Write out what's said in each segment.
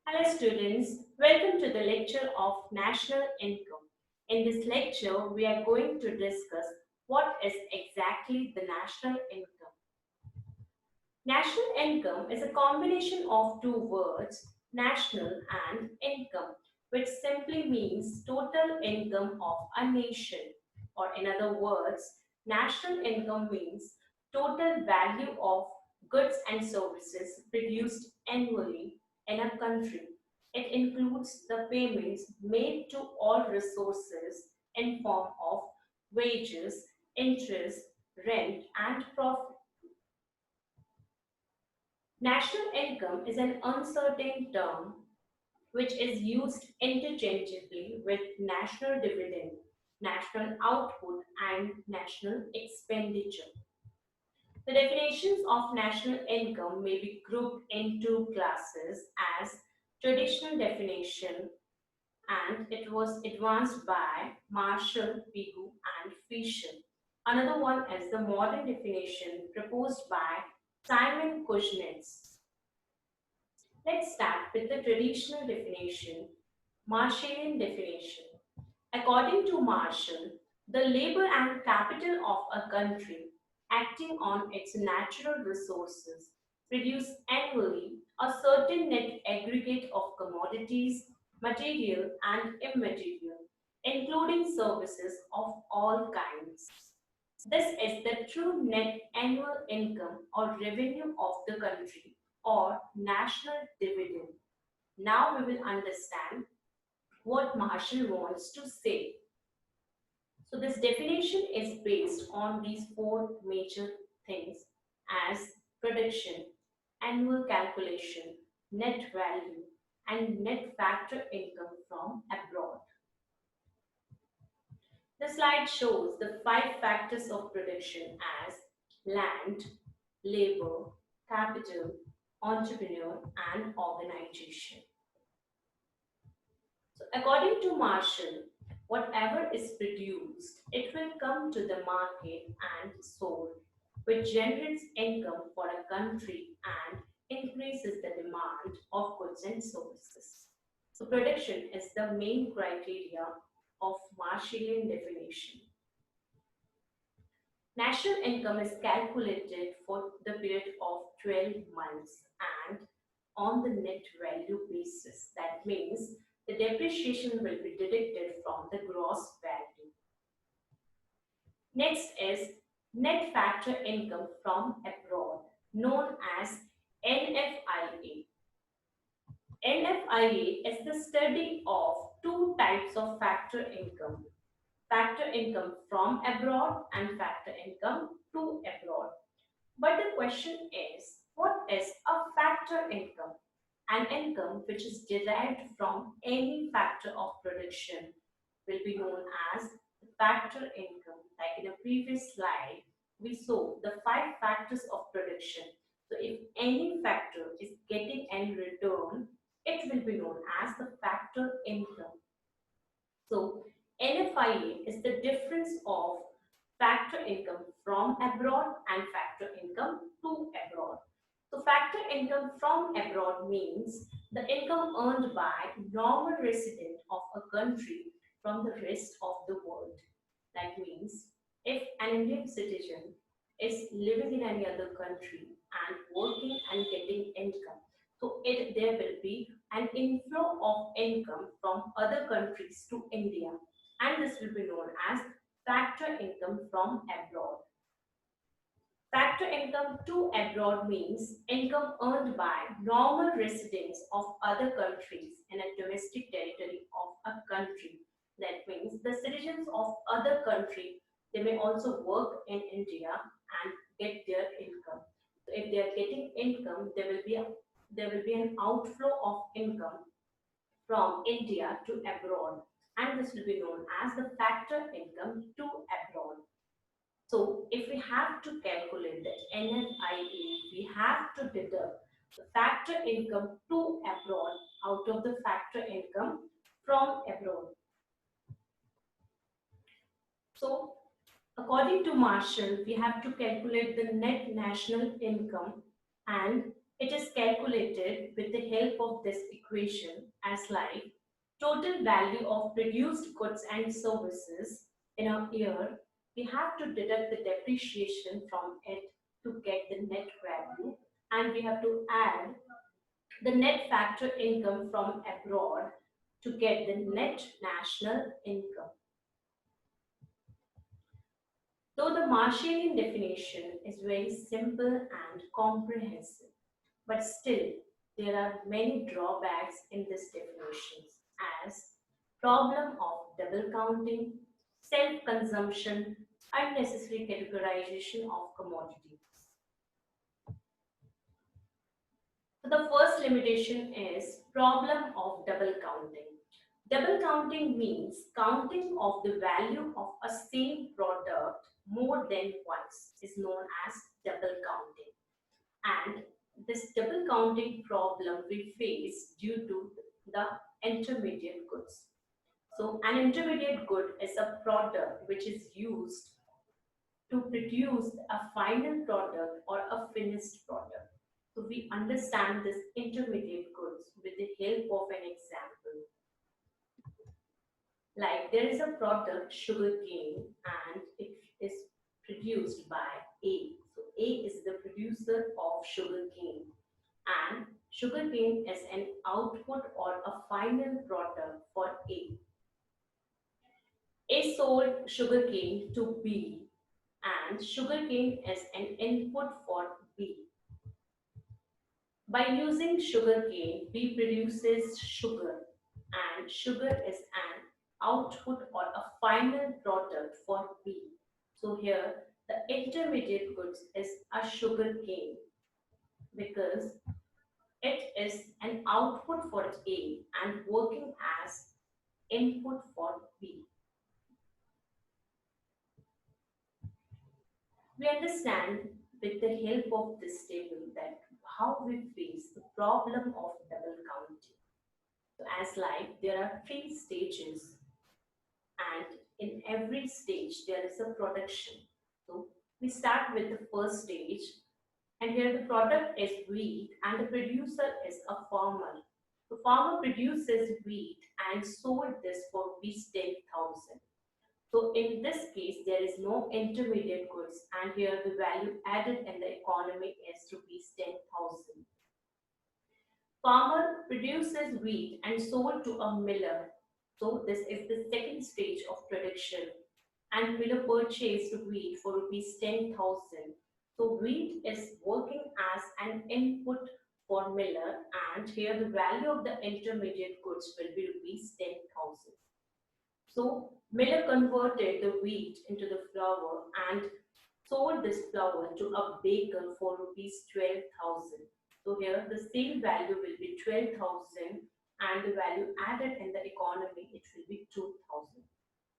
Hello students, welcome to the lecture of national income. In this lecture, we are going to discuss what is exactly the national income. National income is a combination of two words, national and income, which simply means total income of a nation. Or in other words, national income means total value of goods and services produced annually in a country. It includes the payments made to all resources in form of wages, interest, rent, and profit. National income is an uncertain term which is used interchangeably with national dividend, national output, and national expenditure. The definitions of national income may be grouped into classes as traditional definition, and it was advanced by Marshall, Pigou, and Fisher. Another one is the modern definition proposed by Simon Kuznets. Let's start with the traditional definition, Marshallian definition. According to Marshall, the labor and capital of a country acting on its natural resources produce annually a certain net aggregate of commodities, material and immaterial, including services of all kinds. This is the true net annual income or revenue of the country or national dividend. Now we will understand what Marshall wants to say. So this definition is based on these four major things as production, annual calculation, net value, and net factor income from abroad. The slide shows the five factors of production as land, labor, capital, entrepreneur, and organization. So according to Marshall, whatever is produced, it will come to the market and sold, which generates income for a country and increases the demand of goods and services. So production is the main criteria of Marshallian definition. National income is calculated for the period of 12 months and on the net value basis. That means the depreciation will be deducted from the gross value. Next is net factor income from abroad, known as NFIA. NFIA is the study of two types of factor income from abroad and factor income to abroad. But the question is, what is a factor income? An income which is derived from any factor of production will be known as the factor income. Like in a previous slide, we saw the five factors of production. So if any factor is getting any return, it will be known as the factor income. So NFIA is the difference of factor income from abroad and factor income to abroad. So factor income from abroad means the income earned by normal resident of a country from the rest of the world. That means if an Indian citizen is living in any other country and working and getting income, so there will be an inflow of income from other countries to India, and this will be known as factor income from abroad. Factor income to abroad means income earned by normal residents of other countries in a domestic territory of a country. That means the citizens of other country, they may also work in India and get their income. So if they are getting income, there will be an outflow of income from India to abroad, and this will be known as the factor income to abroad. So if we have to calculate the NFIA, we have to deduct the factor income to abroad out of the factor income from abroad. So according to Marshall, we have to calculate the net national income, and It is calculated with the help of this equation as like total value of produced goods and services in a year. We have to deduct the depreciation from it to get the net value, and we have to add the net factor income from abroad to get the net national income. Though the Marshallian definition is very simple and comprehensive, but still there are many drawbacks in this definition as problem of double counting, self-consumption, unnecessary categorization of commodities. So the first limitation is problem of double counting. Double counting means counting of the value of a same product more than once is known as double counting. And this double counting problem we face due to the intermediate goods. So an intermediate good is a product which is used to produce a final product or a finished product. So we understand this intermediate goods with the help of an example. Like there is a product sugarcane and it is produced by A. So A is the producer of sugarcane and sugarcane is an output or a final product for A. A sold sugarcane to B and sugarcane is an input for B. By using sugarcane, B produces sugar and sugar is an output or a final product for B. So here the intermediate goods is a sugarcane because it is an output for A and working as input for B. We understand with the help of this table that how we face the problem of double counting. So as like there are three stages and in every stage there is a production. So we start with the first stage and here the product is wheat and the producer is a farmer. The farmer produces wheat and sold this for rupees 10,000. So in this case, there is no intermediate goods and here the value added in the economy is rupees 10,000. Farmer produces wheat and sold to a miller. So this is the second stage of production and miller purchased wheat for rupees 10,000. So wheat is working as an input for miller and here the value of the intermediate goods will be rupees 10,000. So miller converted the wheat into the flour and sold this flour to a baker for rupees 12,000. So here the sale value will be 12,000 and the value added in the economy it will be 2,000.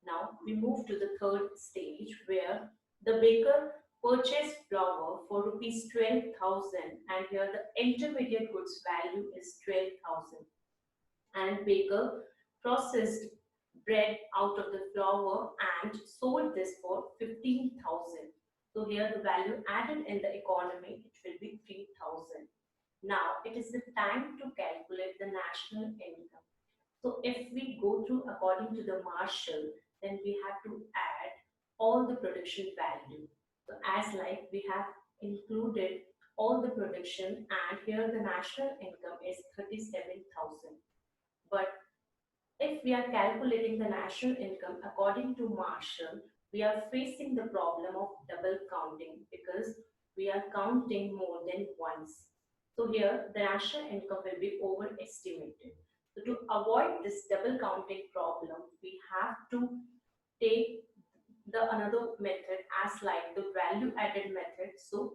Now we move to the third stage where the baker purchased flour for rupees 12,000 and here the intermediate goods value is 12,000 and baker processed bread out of the flour and sold this for 15,000. So here the value added in the economy it will be 3,000. Now it is the time to calculate the national income. So if we go through according to the Marshall, then we have to add all the production value. So as like we have included all the production and here the national income is 37,000. But if we are calculating the national income according to Marshall, we are facing the problem of double counting because we are counting more than once. So here the national income will be overestimated. So to avoid this double counting problem, we have to take the another method as like the value added method. So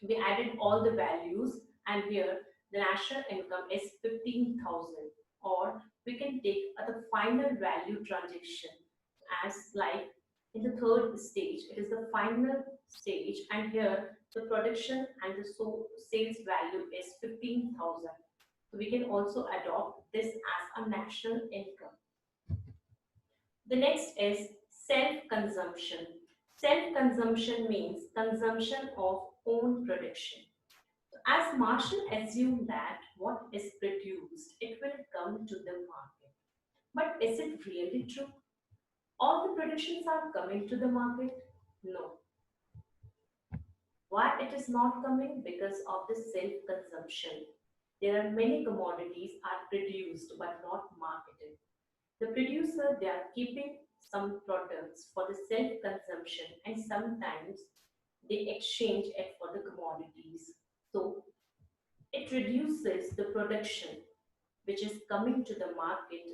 we added all the values and here the national income is 15,000 or we can take the final value transaction as like in the third stage it is the final stage and here the production and the sales value is 15,000. So we can also adopt this as a national income. The next is self-consumption. Self-consumption means consumption of own production. As Marshall assumed that what is produced, it will come to the market. But is it really true? All the productions are coming to the market? No. Why it is not coming? Because of the self-consumption. There are many commodities are produced but not marketed. The producer, they are keeping some products for the self-consumption and sometimes they exchange it for the commodities. So it reduces the production which is coming to the market,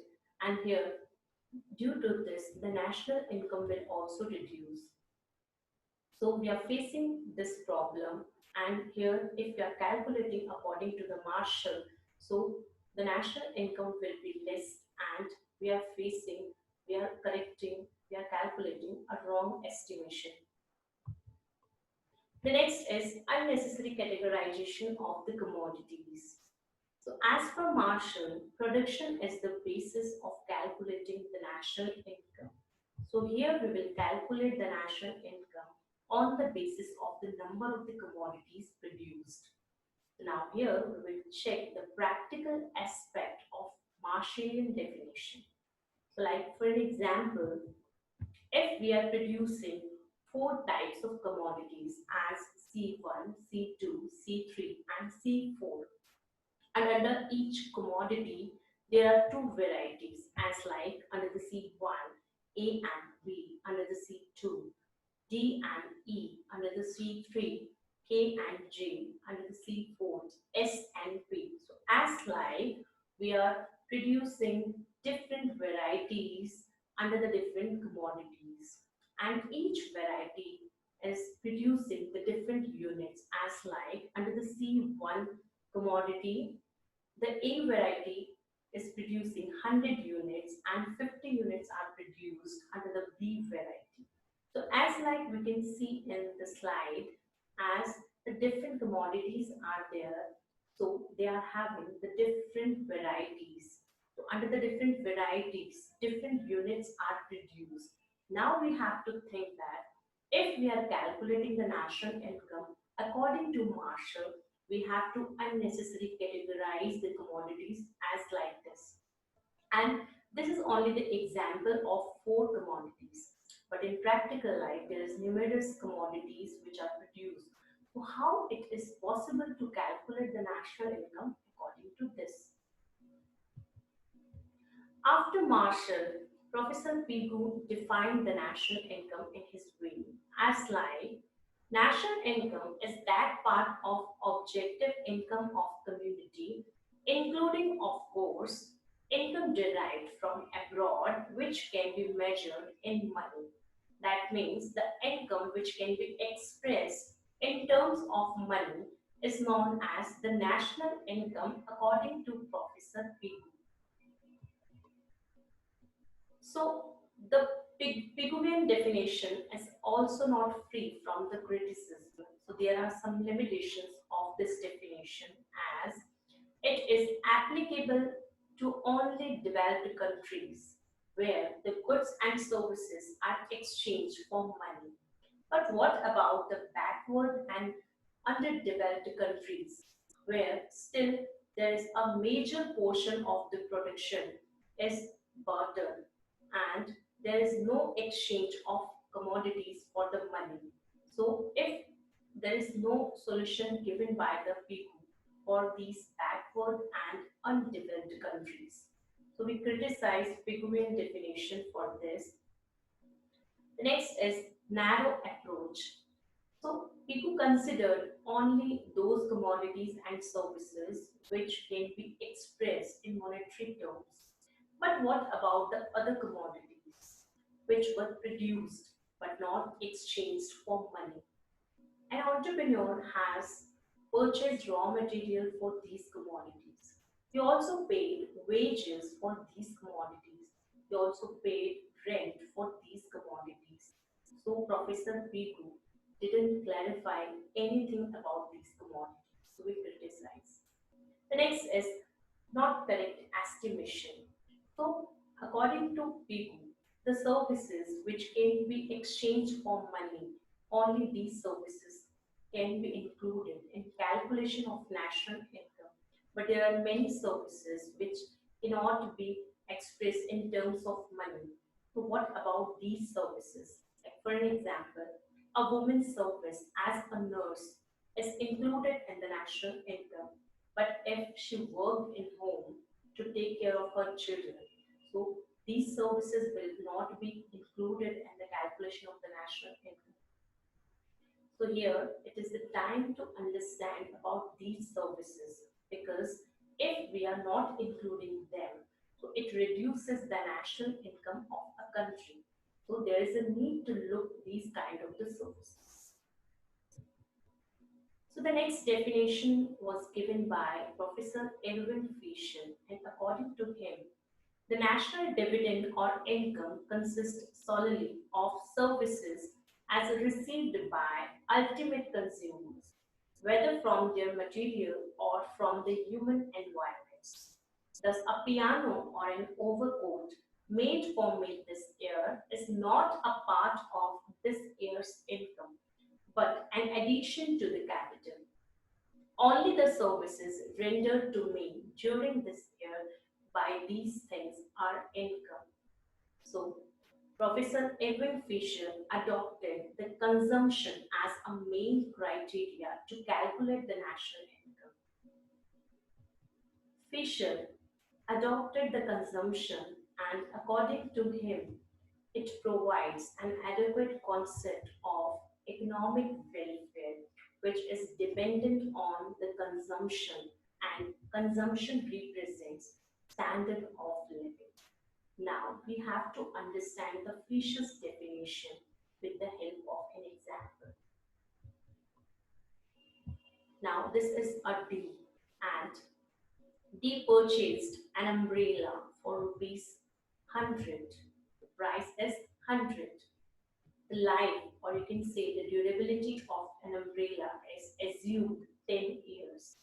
and here due to this the national income will also reduce. So we are facing this problem, and here if we are calculating according to the Marshall, so the national income will be less, and we are facing, we are correcting, we are calculating a wrong estimation. The next is unnecessary categorization of the commodities. So as per Marshall, production is the basis of calculating the national income. So here we will calculate the national income on the basis of the number of the commodities produced. Now here we will check the practical aspect of Marshallian definition. So like for an example, if we are producing four types of commodities as C1, C2, C3 and C4, and under each commodity there are two varieties as like under the C1, A and B, under the C2, D and E, under the C3, K and J, under the C4, S and P. So as like we are producing different varieties under the different commodities, and each variety is producing the different units as like under the C1 commodity, the A variety is producing 100 units and 50 units are produced under the B variety. So as like we can see in the slide, as the different commodities are there, so they are having the different varieties. So under the different varieties, different units are produced. Now we have to think that if we are calculating the national income according to Marshall, we have to unnecessarily categorize the commodities as like this. And this is only the example of four commodities. But in practical life, there is numerous commodities which are produced. So how it is possible to calculate the national income according to this? After Marshall, Professor Pigou defined the national income in his way as like national income is that part of objective income of community, including of course income derived from abroad which can be measured in money. That means the income which can be expressed in terms of money is known as the national income according to Professor Pigou. So the PIGOUVIAN definition is also not free from the criticism. So there are some limitations of this definition as it is applicable to only developed countries where the goods and services are exchanged for money. But what about the backward and underdeveloped countries where still there is a major portion of the production is barter and there is no exchange of commodities for the money. So if there is no solution given by the people for these backward and undeveloped countries. So we criticize Pigouvian definition for this. The next is narrow approach. So Pigu considered only those commodities and services which can be expressed in monetary terms. But what about the other commodities which were produced but not exchanged for money? An entrepreneur has purchased raw material for these commodities. He also paid wages for these commodities. He also paid rent for these commodities. So Professor Pigu didn't clarify anything about these commodities. So we criticize. The next is not correct estimation. So according to Pigu, the services which can be exchanged for money, only these services can be included in calculation of national income, but there are many services which cannot be expressed in terms of money. So what about these services? Like for an example, a woman's service as a nurse is included in the national income, but if she worked in home to take care of her children, so these services will not be included in the calculation of the national income. So here it is the time to understand about these services, because if we are not including them, so it reduces the national income of a country. So there is a need to look these kind of the services. So the next definition was given by Professor Edwin Fisher, and according to him, the national dividend or income consists solely of services as received by ultimate consumers, whether from their material or from the human environments. Thus, a piano or an overcoat made for me this year is not a part of this year's income, but an addition to the capital. Only the services rendered to me during this year by these things are income. So, Professor Edwin Fisher adopted the consumption as a main criteria to calculate the national income. Fisher adopted the consumption, and according to him, it provides an adequate concept of economic welfare, which is dependent on the consumption, and consumption represents standard of living. Now we have to understand the Fisher's definition with the help of an example. Now this is a D, and D purchased an umbrella for rupees 100. The price is 100. The life, or you can say the durability of an umbrella is assumed 10 years.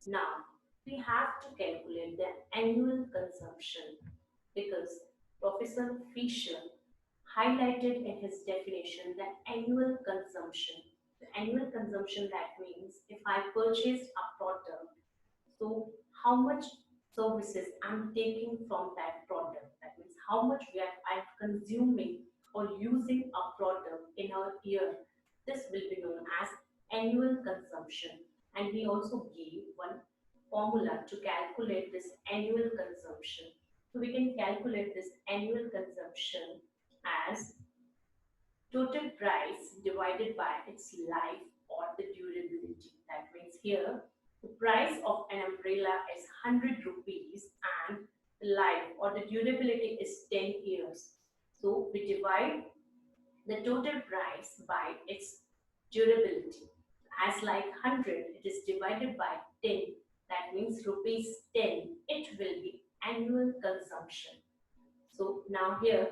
Now, we have to calculate the annual consumption, because Professor Fisher highlighted in his definition the annual consumption. The annual consumption, that means if I purchased a product, so how much services I'm taking from that product. That means how much I'm consuming or using a product in a year. This will be known as annual consumption. And we also gave one formula to calculate this annual consumption. So we can calculate this annual consumption as total price divided by its life or the durability. That means here the price of an umbrella is 100 rupees and the life or the durability is 10 years. So we divide the total price by its durability. As like 100, it is divided by 10. That means rupees 10. It will be annual consumption. So now here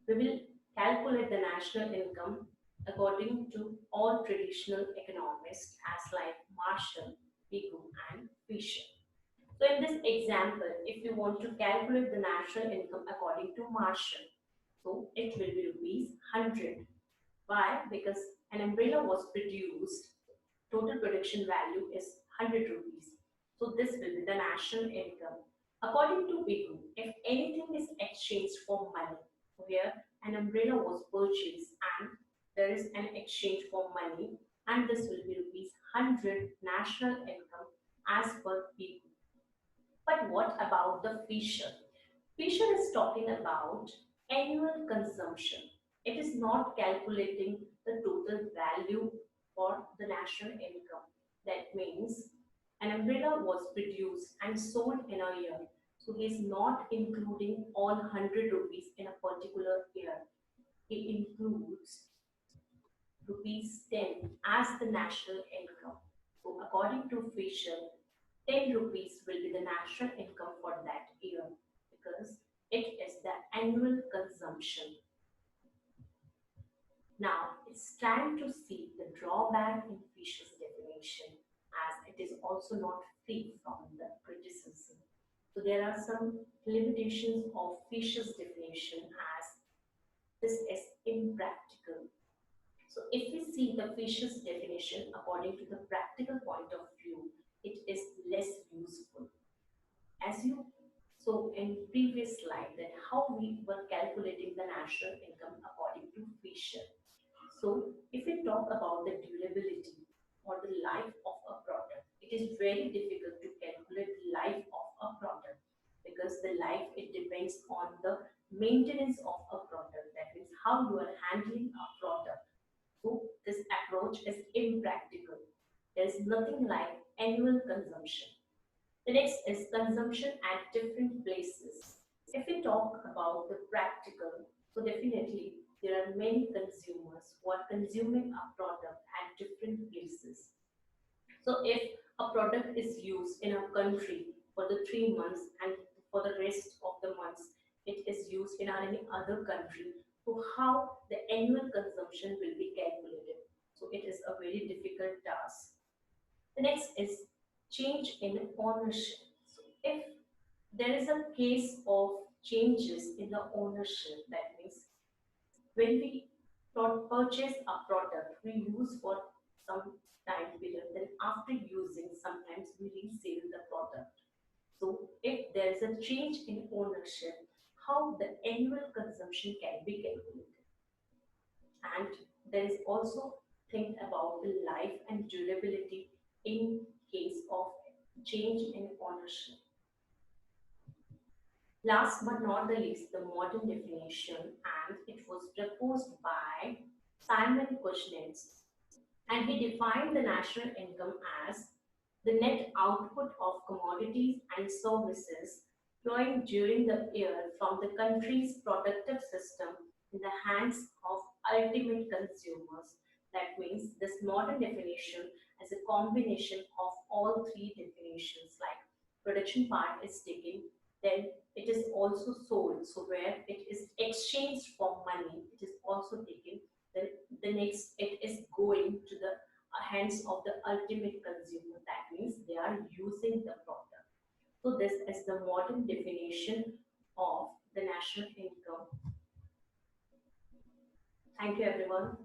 we will calculate the national income according to all traditional economists as like Marshall, Pigou and Fisher. So in this example, if you want to calculate the national income according to Marshall, so it will be rupees 100. Why? Because an umbrella was produced, total production value is 100 rupees. So this will be the national income. According to Pigou, if anything is exchanged for money, so here an umbrella was purchased and there is an exchange for money, and this will be rupees 100 national income as per Pigou. But what about the Fisher? Fisher is talking about annual consumption. It is not calculating the total value for the national income. That means an umbrella was produced and sold in a year. So he is not including all 100 rupees in a particular year. He includes rupees 10 as the national income. So according to Fisher, 10 rupees will be the national income for that year, because it is the annual consumption. Now, it's time to see the drawback in Fisher's definition, as it is also not free from the criticism. So there are some limitations of Fisher's definition, as this is impractical. So if we see the Fisher's definition according to the practical point of view, it is less useful. As you saw in previous slide that how we were calculating the national income according to Fisher. So if we talk about the durability or the life of a product, it is very difficult to calculate the life of a product because the life it depends on the maintenance of a product. That means how you are handling a product. So this approach is impractical. There is nothing like annual consumption. The next is consumption at different places. If we talk about the practical, so definitely there are many consumers who are consuming a product at different places. So if a product is used in a country for the 3 months and for the rest of the months it is used in any other country, so how the annual consumption will be calculated? So it is a very difficult task. The next is change in ownership. So if there is a case of changes in the ownership, that means when we purchase a product, we use for some time period, then after using, sometimes we resell the product. So if there is a change in ownership, how the annual consumption can be calculated. And there is also think about the life and durability in case of change in ownership. Last but not the least, the modern definition, and it was proposed by Simon Kuznets, and he defined the national income as the net output of commodities and services flowing during the year from the country's productive system in the hands of ultimate consumers. That means this modern definition as a combination of all three definitions, like production part is taken, then it is also sold. So where it is exchanged for money, it is also taken. Then the next it is going to the hands of the ultimate consumer. That means they are using the product. So this is the modern definition of the national income. Thank you everyone.